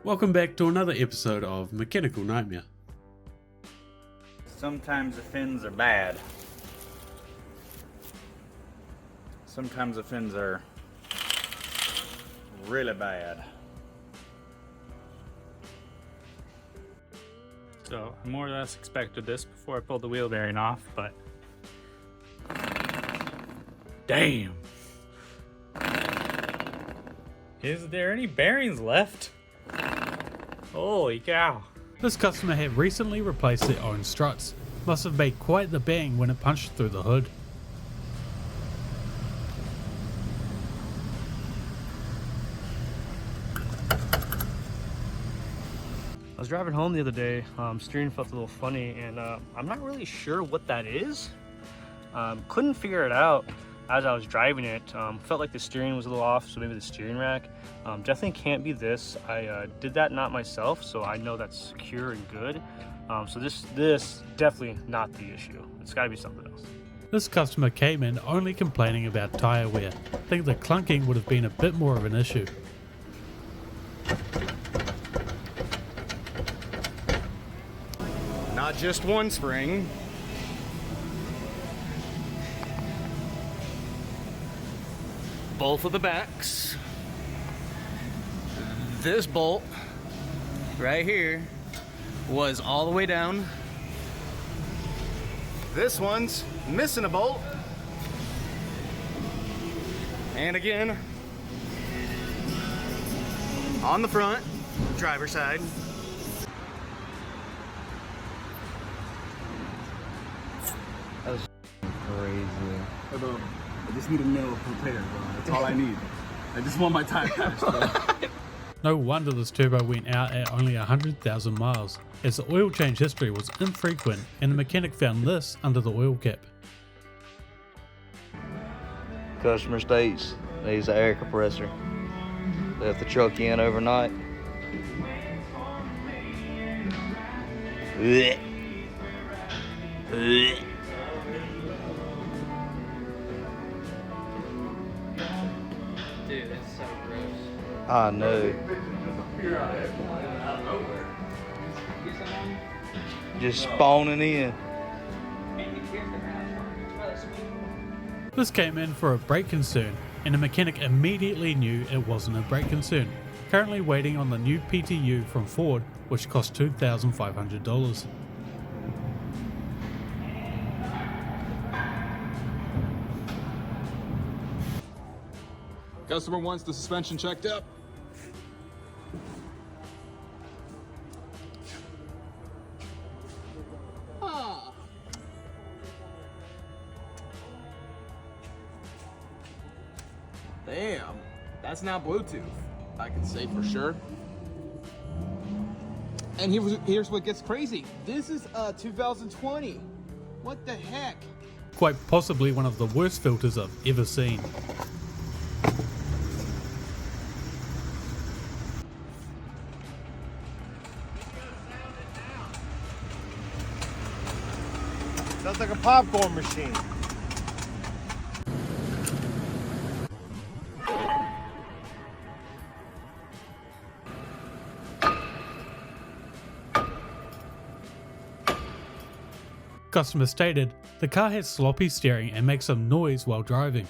Welcome back to another episode of Mechanical Nightmare. Sometimes the fins are bad. Sometimes the fins are really bad. So I more or less expected this before I pulled the wheel bearing off, but damn. Is there any bearings left? Holy cow. This customer had recently replaced their own struts. Must have made quite the bang when it punched through the hood. I was driving home the other day, steering felt a little funny, and I'm not really sure what that is. Couldn't figure it out as I was driving it. Felt like the steering was a little off, so maybe the steering rack. Definitely can't be this. I did that not myself, so I know that's secure and good. So this definitely not the issue. It's gotta be something else. This customer came in only complaining about tyre wear. I think the clunking would have been a bit more of an issue. Not just one spring. Both of the backs. This bolt right here was all the way down. This one's missing a bolt. And again, on the front, driver's side. That was crazy. I just need a nail prepared, bro. That's all I need. I just want my tire patched, bro. No wonder this turbo went out at only 100,000 miles, as the oil change history was infrequent and the mechanic found this under the oil cap. Customer states needs an air compressor. Left the truck in overnight. Blech. Blech. Dude, that's so gross. I know. Just spawning in. This came in for a brake concern, and the mechanic immediately knew it wasn't a brake concern. Currently waiting on the new PTU from Ford, which cost $2,500. Customer wants the suspension checked up. Damn, that's not Bluetooth. I can say for sure. And here's what gets crazy. This is 2020. What the heck? Quite possibly one of the worst filters I've ever seen. Sounds like a popcorn machine. Customer stated the car has sloppy steering and makes some noise while driving.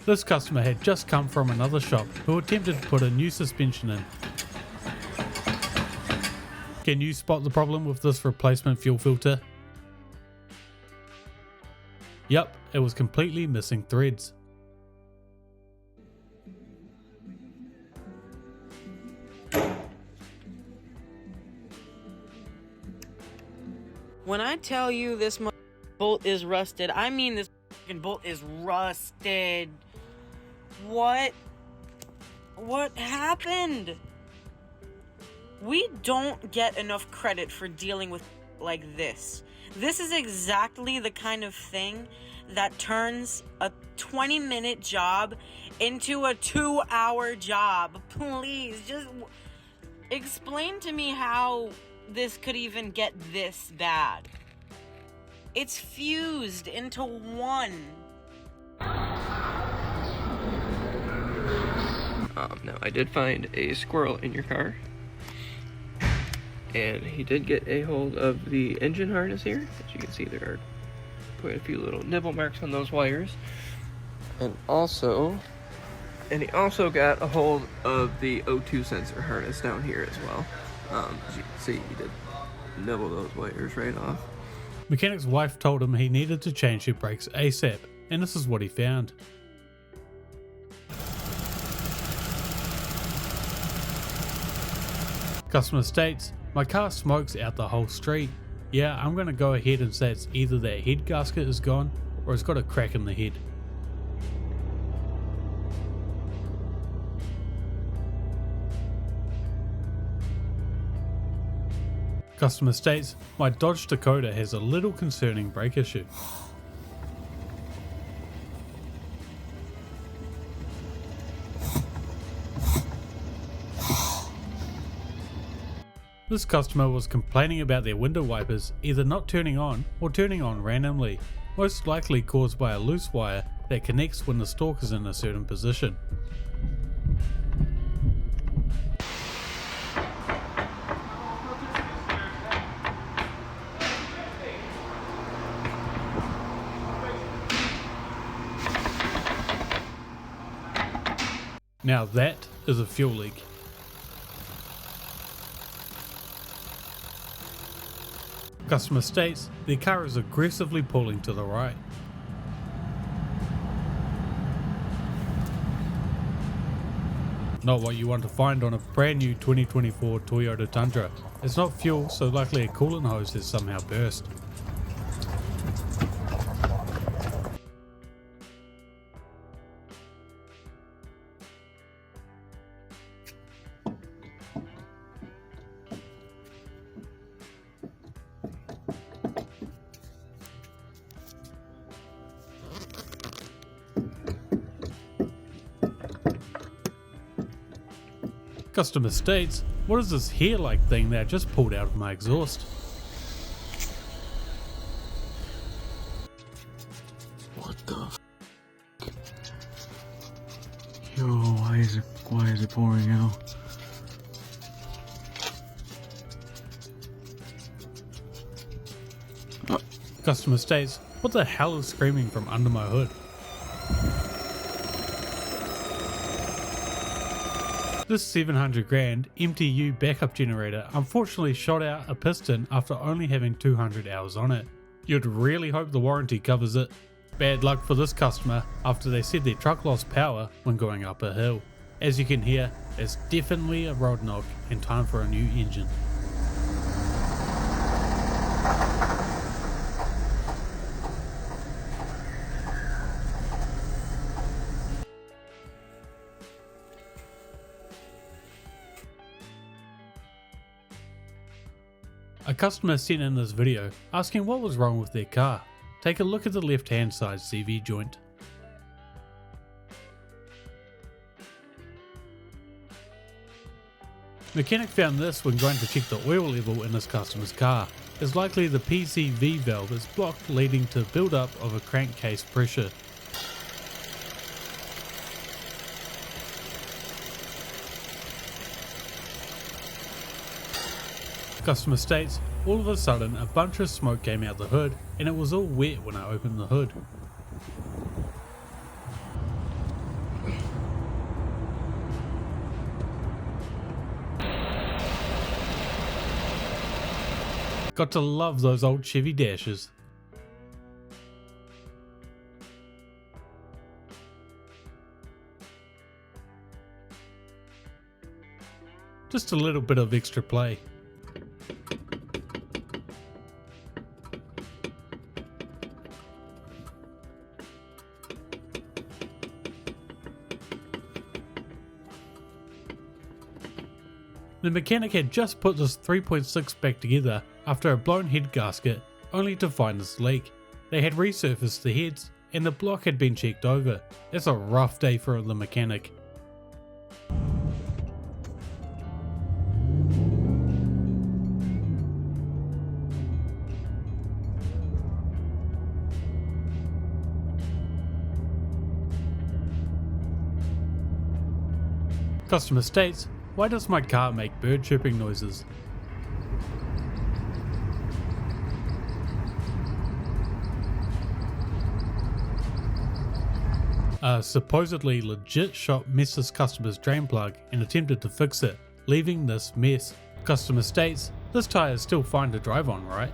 This customer had just come from another shop who attempted to put a new suspension in. Can you spot the problem with this replacement fuel filter? Yep, it was completely missing threads. When I tell you this bolt is rusted, I mean this bolt is rusted. What happened? We don't get enough credit for dealing with like this. This is exactly the kind of thing that turns a 20-minute job into a 2-hour job. Please, Explain to me how this could even get this bad. It's fused into one. Now, I did find a squirrel in your car, and he did get a hold of the engine harness here. As you can see, there are quite a few little nibble marks on those wires. And he also got a hold of the O2 sensor harness down here as well. As you can see, he did nibble those wires right off. Mechanic's wife told him he needed to change the brakes ASAP, and this is what he found. Customer states, my car smokes out the whole street. Yeah, I'm gonna go ahead and say it's either that head gasket is gone or it's got a crack in the head. Customer states, my Dodge Dakota has a little concerning brake issue. This customer was complaining about their window wipers either not turning on or turning on randomly, most likely caused by a loose wire that connects when the stalk is in a certain position. Now that is a fuel leak. Customer states their car is aggressively pulling to the right. Not what you want to find on a brand new 2024 Toyota Tundra. It's not fuel, so likely a coolant hose has somehow burst. Customer states, what is this hair-like thing that I just pulled out of my exhaust? What the f? Yo, why is it pouring out? Customer states, what the hell is screaming from under my hood? This 700 grand MTU backup generator unfortunately shot out a piston after only having 200 hours on it. You'd really hope the warranty covers it. Bad luck for this customer after they said their truck lost power when going up a hill. As you can hear, it's definitely a road knock and time for a new engine. A customer sent in this video asking what was wrong with their car. Take a look at the left hand side CV joint. Mechanic found this when going to check the oil level in his customer's car. It's likely the PCV valve is blocked, leading to build-up of a crankcase pressure. Customer states, all of a sudden a bunch of smoke came out the hood and it was all wet when I opened the hood. Got to love those old Chevy dashes. Just a little bit of extra play. The mechanic had just put this 3.6 back together after a blown head gasket, only to find this leak. They had resurfaced the heads and the block had been checked over. It's a rough day for the mechanic. Customer states, why does my car make bird chirping noises? A supposedly legit shop missed his customer's drain plug and attempted to fix it, leaving this mess. Customer states, this tyre is still fine to drive on, right?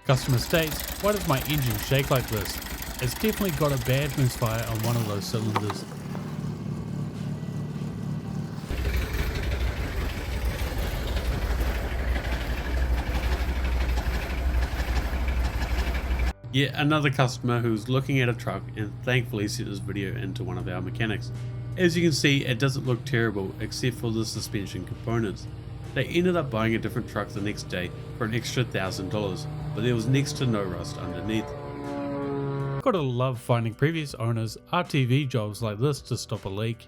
Customer states, why does my engine shake like this? It's definitely got a bad misfire on one of those cylinders. Yet another customer who's looking at a truck and thankfully sent this video into one of our mechanics. As you can see, it doesn't look terrible except for the suspension components. They ended up buying a different truck the next day for an extra $1,000, but there was next to no rust underneath. Gotta love finding previous owners RTV jobs like this to stop a leak.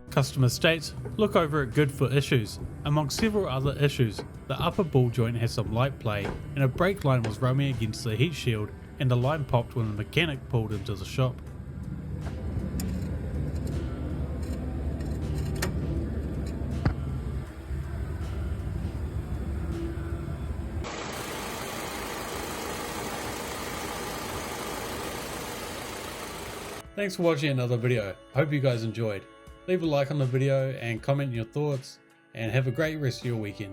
Customer states, look over at good for issues. Among several other issues, the upper ball joint has some light play and a brake line was rubbing against the heat shield and the line popped when the mechanic pulled into the shop. Thanks for watching another video. I hope you guys enjoyed. Leave a like on the video and comment your thoughts, and have a great rest of your weekend.